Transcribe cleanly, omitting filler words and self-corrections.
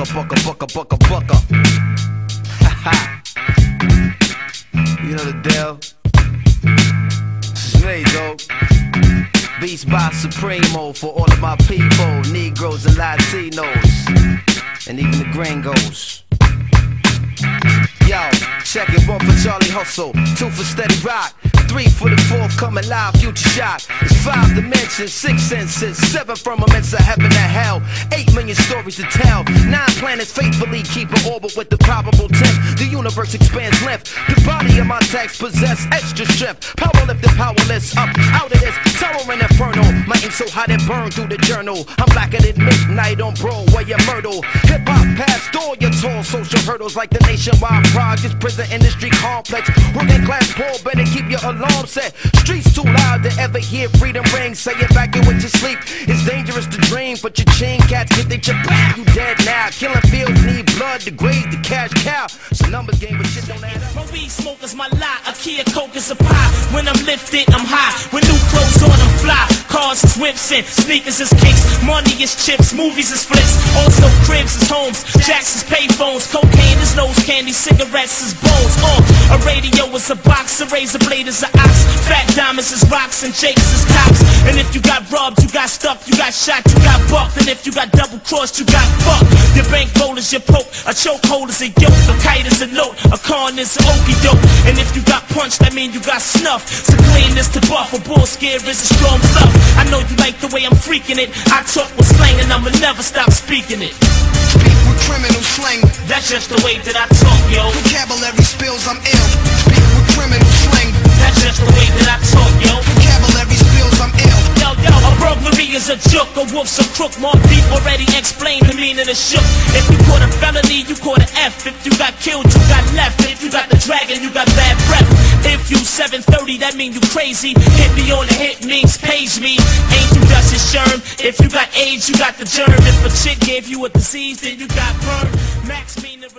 bucka. Haha. You know the deal. This is me, though. Beats by Supremo for all of my people, Negroes and Latinos, and even the gringos. Yo, check it, 1 for Charlie Hustle, 2 for Steady Rock, 3 for the forthcoming live future shot. It's 5 dimensions, 6 senses, 7 firmaments of heaven and hell, 8 million stories to tell, 9 planets faithfully keep an orbit with the probable 10. The universe expands length, the body of my text possess extra strength. Power lifted, powerless, up out of this terror and inferno. My ink so hot it burned through the journal. I'm blacker than midnight on Broadway and Myrtle. Hip hop past all your tall social hurdles like the nationwide projects, prison industry complex. Working class poor, better keep your alarm set. Streets too loud to ever hear freedom ring. Say it back in with your sleep. It's dangerous to dream, but your chain cats get their chip. You dead now. Killing fields need blood to grade the cash cow. It's a numbers game, but shit don't add up. My weed smoke is my lie. A Kia Coke is a pie. When I'm lifted, I'm high. When new clothes on, I'm fly. Cars is whips and sneakers is kicks. Money is chips, movies is flicks. Also cribs is homes, jacks is payphones. Cocaine is nose candy, cigarettes is bones. A radio is a box, a razor blade is an ox. Fat diamonds is rocks and jakes is cops. And if you got robbed, you got stuck, you got shot, you got bucked. And if you got double crossed, you got fucked. Your bankroll is your poke, a chokehold is a yoke, a kite is a note, a con is an okie doke. And if you got punched, that mean you got snuffed. So clean this to buff, a bull scare is a strong bluff. I know you like the way I'm freaking it. I talk with slang and I'ma never stop speaking it. Speak with criminal slang. That's just the way that I talk, yo. Vocabulary spills, I'm ill. Speak with criminal slang. That's just the way that I talk, yo. Vocabulary spills, I'm ill. Yo, a burglary is a joke, a wolf's a crook. More deep already explained the meaning of shook. If you caught a felony, you caught an F. If you got killed, you got left. If you got the dragon, you got bad breath. If you 730, that mean you crazy. Hit me on the hit means page me. Ain't you dust your sherm? If you got AIDS, you got the germ. If a chick gave you a disease, then you got burned. Max mean the